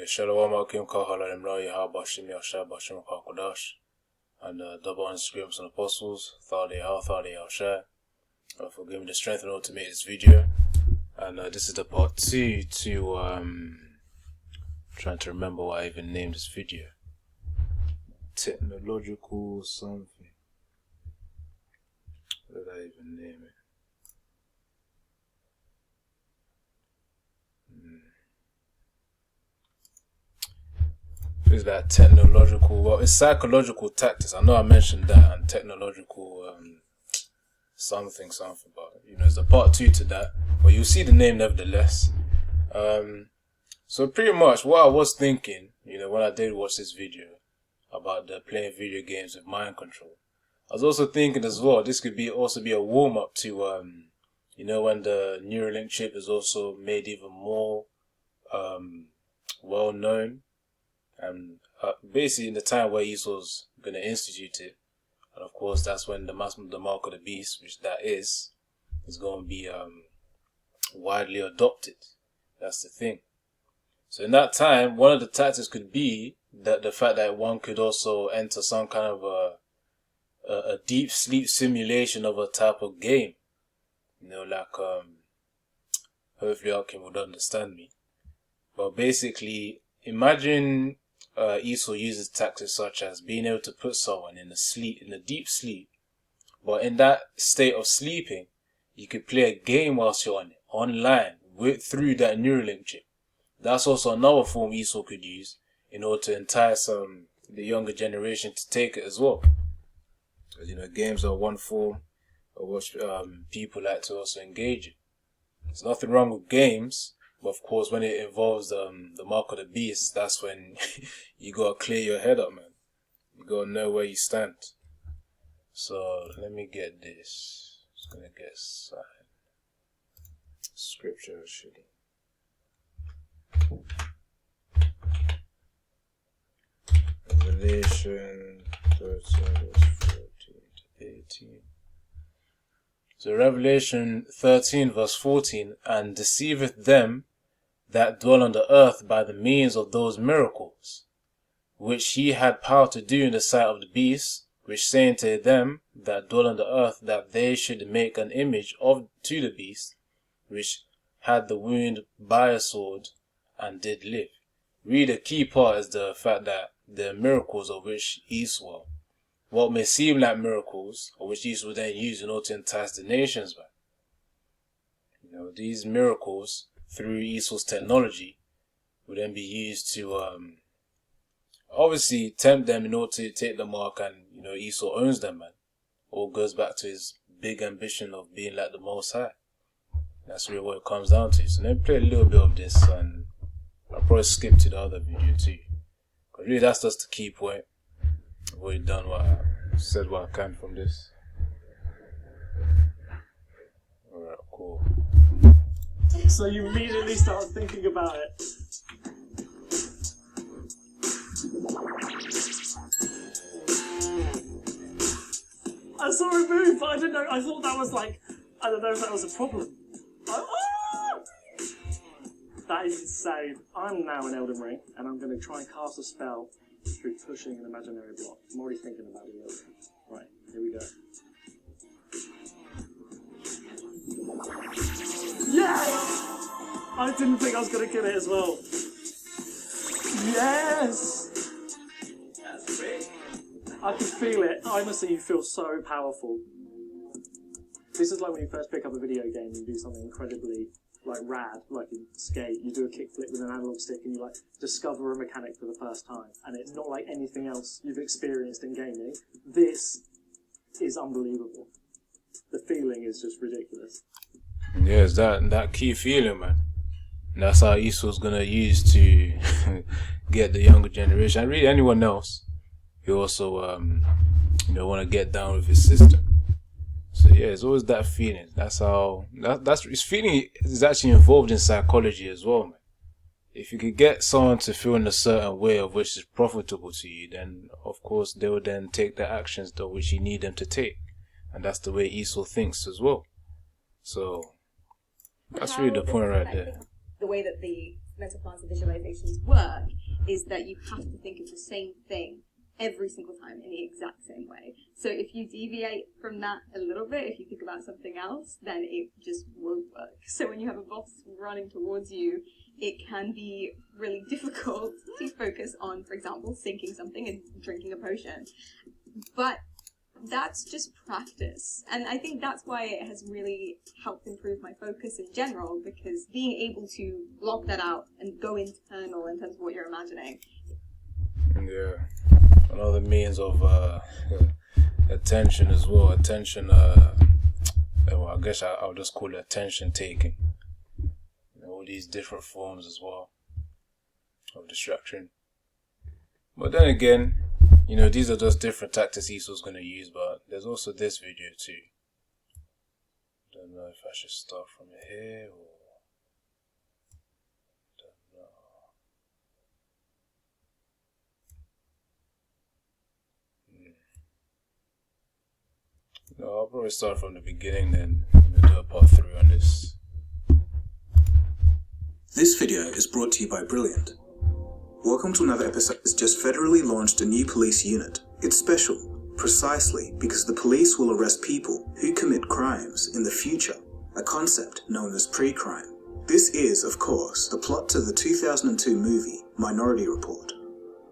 Shalom Akim Kahalim Rai Habashim Yasha Bashim Kakodash and double on scripts and apostles, Thali Share. Forgive me the strength in order to make this video. And this is the part 2 to trying to remember what I even named this video. Technological something. What did I even name it? Is that technological? Well, it's psychological tactics. I know I mentioned that, and technological something, but there's a part 2 to that. But you'll see the name nevertheless. So pretty much what I was thinking, when I did watch this video about the playing video games with mind control, I was also thinking as well, this could also be a warm up to when the Neuralink chip is also made even more well known. And basically in the time where Esau's going to institute it, and of course that's when the mark of the beast, which that is going to be widely adopted. That's the thing. So in that time, one of the tactics could be that the fact that one could also enter some kind of a deep sleep simulation of a type of game. Hopefully Akim would understand me. But basically, imagine Esau uses tactics such as being able to put someone in a deep sleep, but in that state of sleeping, you could play a game whilst you're online through that Neuralink chip. That's also another form Esau could use in order to entice the younger generation to take it as well. Because games are one form of what people like to also engage in. There's nothing wrong with games. But of course, when it involves the mark of the beast, that's when you gotta clear your head up, man. You gotta know where you stand. So let me get this. Just gonna get signed. Scripture actually. Revelation 13 verse 14 to 18. So Revelation 13 verse 14, and deceiveth them that dwell on the earth by the means of those miracles, which he had power to do in the sight of the beast, which saying to them that dwell on the earth that they should make an image to the beast, which had the wound by a sword and did live. Really the key part is the fact that the miracles of which Esau, what may seem like miracles, or which Esau then used in order to entice the nations back. These miracles, through Esau's technology, would then be used to obviously tempt them in order to take the mark, and Esau owns them, man. All goes back to his big ambition of being like the Most High. That's really what it comes down to. So let me play a little bit of this, and I'll probably skip to the other video too. Because really that's just the key point. I've already done said what I can from this. Alright, cool. So you immediately start thinking about it. I saw it move, but I didn't know. I thought that was I don't know if that was a problem. That is insane. I'm now in Elden Ring, and I'm going to try and cast a spell through pushing an imaginary block. I'm already thinking about it. Right, here we go. Yes! I didn't think I was going to kill it as well. Yes! That's great. I can feel it. Honestly, you feel so powerful. This is like when you first pick up a video game and do something incredibly rad, like in Skate, you do a kickflip with an analog stick and you discover a mechanic for the first time, and it's not like anything else you've experienced in gaming. This is unbelievable. The feeling is just ridiculous. Yeah, it's that key feeling, man. And that's how Esau's gonna use to get the younger generation, and really anyone else who also want to get down with his system. So yeah, it's always that feeling. That's how his feeling is actually involved in psychology as well, man. If you could get someone to feel in a certain way of which is profitable to you, then of course they will then take the actions that which you need them to take, and that's the way Esau thinks as well. So that's really the point right there. The way that the meta plans and visualizations work is that you have to think of the same thing every single time in the exact same way. So if you deviate from that a little bit, if you think about something else, then it just won't work. So when you have a boss running towards you, it can be really difficult to focus on, for example, sinking something and drinking a potion. But that's just practice. And I think that's why it has really helped improve my focus in general, because being able to block that out and go internal in terms of what you're imagining. Yeah. Another means of attention as well. Attention, well, I guess I'll just call it attention taking. All these different forms as well of distraction. But then again, these are just different tactics Esau's going to use, but there's also this video too. Don't know if I should start from here or... No, I'll probably start from the beginning, then we'll do a part 3 on this. This video is brought to you by Brilliant. Welcome to another episode. It's just federally launched a new police unit. It's special, precisely because the police will arrest people who commit crimes in the future, a concept known as pre-crime. This is, of course, the plot to the 2002 movie Minority Report.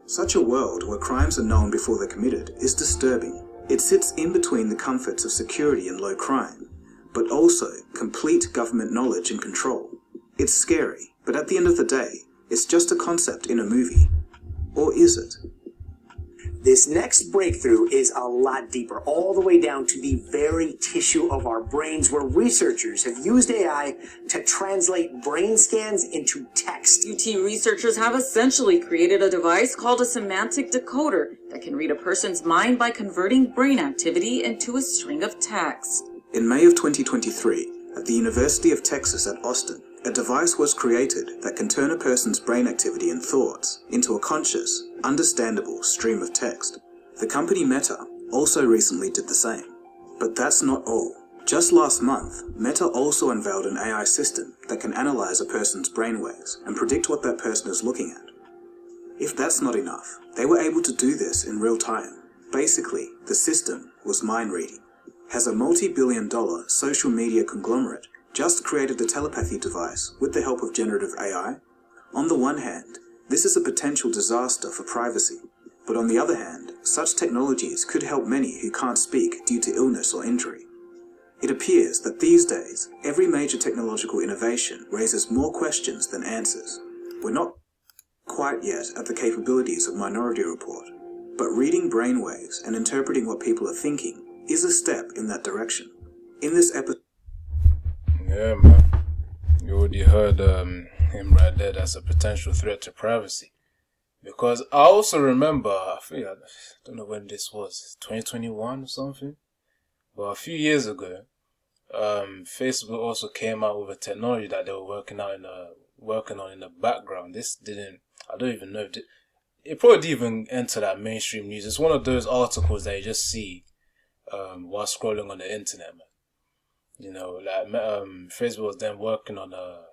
Such a world where crimes are known before they're committed is disturbing. It sits in between the comforts of security and low crime, but also complete government knowledge and control. It's scary, but at the end of the day, it's just a concept in a movie. Or is it? This next breakthrough is a lot deeper, all the way down to the very tissue of our brains, where researchers have used AI to translate brain scans into text. UT researchers have essentially created a device called a semantic decoder that can read a person's mind by converting brain activity into a string of text. In May of 2023, at the University of Texas at Austin, a device was created that can turn a person's brain activity and thoughts into a conscious, understandable stream of text. The company Meta also recently did the same. But that's not all. Just last month, Meta also unveiled an AI system that can analyze a person's brainwaves and predict what that person is looking at. If that's not enough, they were able to do this in real time. Basically, the system was mind reading. Has a multi-billion-dollar social media conglomerate just created a telepathy device with the help of generative AI? On the one hand, this is a potential disaster for privacy, but on the other hand, such technologies could help many who can't speak due to illness or injury. It appears that these days, every major technological innovation raises more questions than answers. We're not quite yet at the capabilities of Minority Report, but reading brainwaves and interpreting what people are thinking is a step in that direction. In this episode... Yeah, man. You already heard him right there. That's a potential threat to privacy. Because I also remember, I don't know when this was, 2021 or something? But a few years ago, Facebook also came out with a technology that they were working on in the background. This didn't, I don't even know if it probably didn't even enter that mainstream news. It's one of those articles that you just see while scrolling on the internet, man. Facebook was then working on a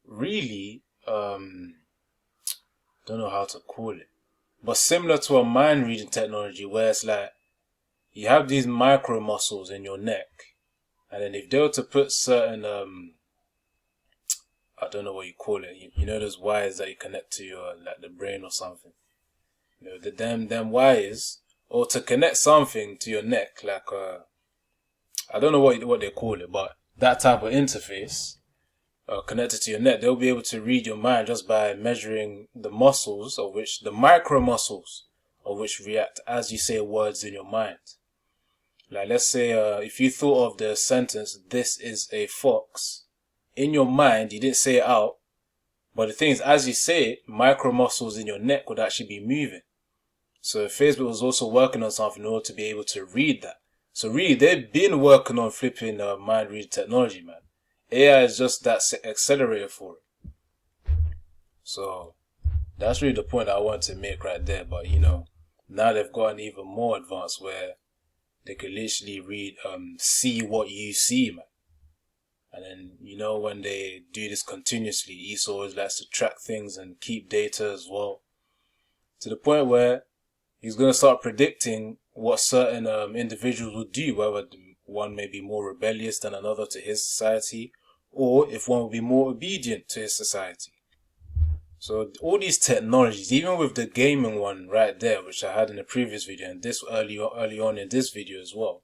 really, don't know how to call it, but similar to a mind reading technology where it's like, you have these micro muscles in your neck, and then if they were to put certain, I don't know what you call it, you know those wires that you connect to your, like the brain or something, them wires, or to connect something to your neck, like I don't know what they call it, but that type of interface connected to your neck, they'll be able to read your mind just by measuring the muscles of which, the micro muscles of which react as you say words in your mind. Like, let's say if you thought of the sentence, "This is a fox," in your mind, you didn't say it out, but the thing is, as you say it, micro muscles in your neck would actually be moving. So Facebook was also working on something in order to be able to read that. So really, they've been working on flipping mind reading technology, man. AI is just that accelerator for it. So that's really the point I want to make right there. But now they've gotten even more advanced where they could literally read, see what you see, man. And then, you know, when they do this continuously, Esau always likes to track things and keep data as well. To the point where he's going to start predicting what certain individuals will do, whether one may be more rebellious than another to his society, or if one will be more obedient to his society. So all these technologies, even with the gaming one right there, which I had in the previous video, and this early on in this video as well,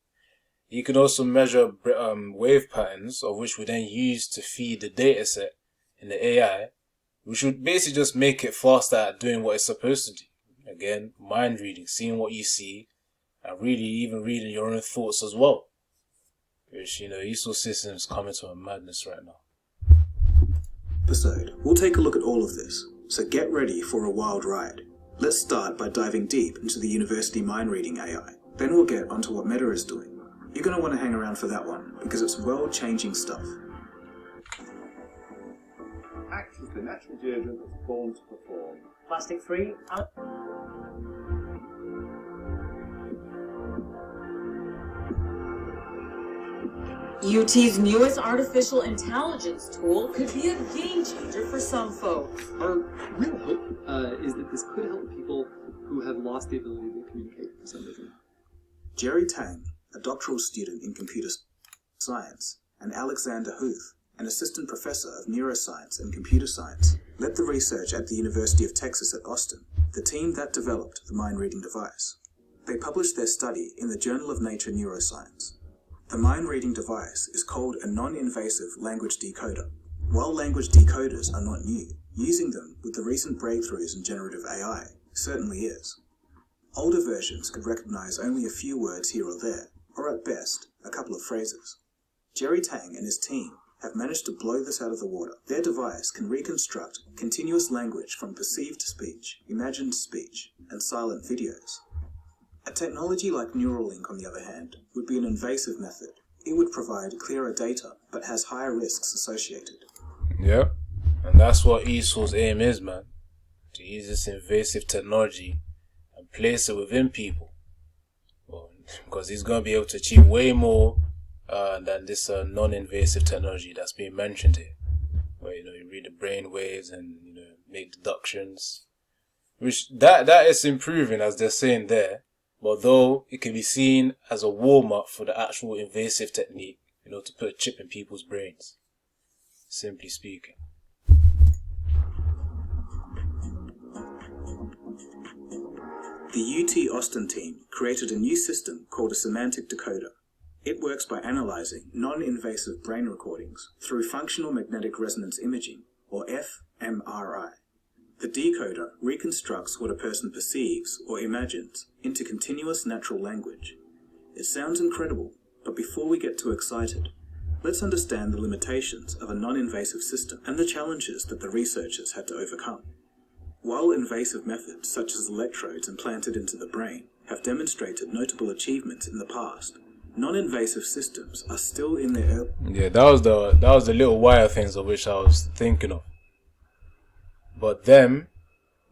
you can also measure wave patterns, of which we then use to feed the data set in the AI, which would basically just make it faster at doing what it's supposed to do. Again, mind reading, seeing what you see, and really even reading your own thoughts as well. Which, you know, Esau system is coming to a madness right now. Episode, we'll take a look at all of this, so get ready for a wild ride. Let's start by diving deep into the University mind reading AI. Then we'll get onto what Meta is doing. You're going to want to hang around for that one, because it's world-changing stuff. Act as the natural deodorant was born to perform. Plastic-free. UT's newest artificial intelligence tool could be a game changer for some folks. Our real hope is that this could help people who have lost the ability to communicate for some reason. Jerry Tang, a doctoral student in computer science, and Alexander Huth, an assistant professor of neuroscience and computer science, led the research at the University of Texas at Austin, the team that developed the mind-reading device. They published their study in the Journal of Nature Neuroscience. The mind-reading device is called a non-invasive language decoder. While language decoders are not new, using them with the recent breakthroughs in generative AI certainly is. Older versions could recognize only a few words here or there, or at best, a couple of phrases. Jerry Tang and his team have managed to blow this out of the water. Their device can reconstruct continuous language from perceived speech, imagined speech, and silent videos. A technology like Neuralink, on the other hand, would be an invasive method. It would provide clearer data, but has higher risks associated. Yeah, and that's what Esau's aim is, man. To use this invasive technology and place it within people. Well, because he's going to be able to achieve way more than this non-invasive technology that's being mentioned here. Where, you know, you read the brain waves and, you know, make deductions. Which, that is improving, as they're saying there. But though it can be seen as a warm-up for the actual invasive technique, you know, to put a chip in people's brains. Simply speaking. The UT Austin team created a new system called a semantic decoder. It works by analyzing non-invasive brain recordings through functional magnetic resonance imaging, or fMRI. The decoder reconstructs what a person perceives or imagines into continuous natural language. It sounds incredible, but before we get too excited, let's understand the limitations of a non-invasive system and the challenges that the researchers had to overcome. While invasive methods such as electrodes implanted into the brain have demonstrated notable achievements in the past, non-invasive systems are still in their early... Yeah, that was the little wire things of which I was thinking of. But them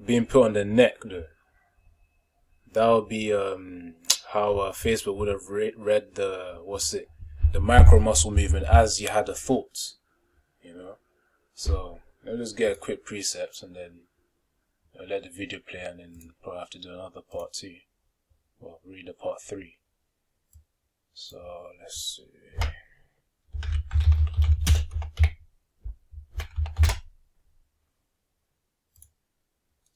being put on the neck, though, that would be how Facebook would have read the the micro muscle movement as you had the thoughts, you know. So let's just get a quick precepts and then let the video play, and then probably have to do another part 2. Well, read the part 3. So let's see.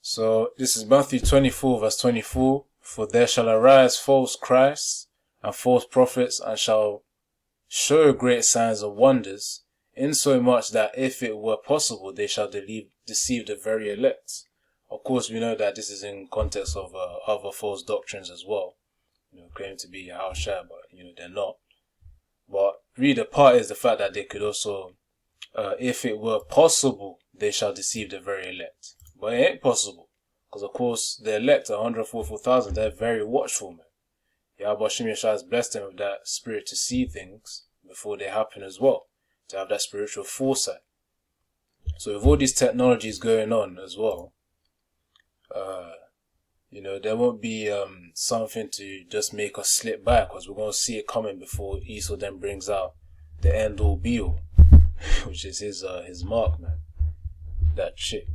So this is Matthew 24 verse 24. For there shall arise false Christs and false prophets, and shall show great signs and wonders, insomuch that if it were possible they shall deceive the very elect. Of course, we know that this is in context of other false doctrines as well, you know, claiming to be Al Shah, but you know they're not. But really, the part is the fact that they could also, if it were possible, they shall deceive the very elect. But it ain't possible, because of course the elect, 144,000, they're very watchful, man. Yahweh Shem Yeshua has blessed them with that spirit to see things before they happen as well, to have that spiritual foresight. So with all these technologies going on as well, you know, there won't be something to just make us slip back, because we're going to see it coming before Esau then brings out the end all be all. which is his mark, man. That chick.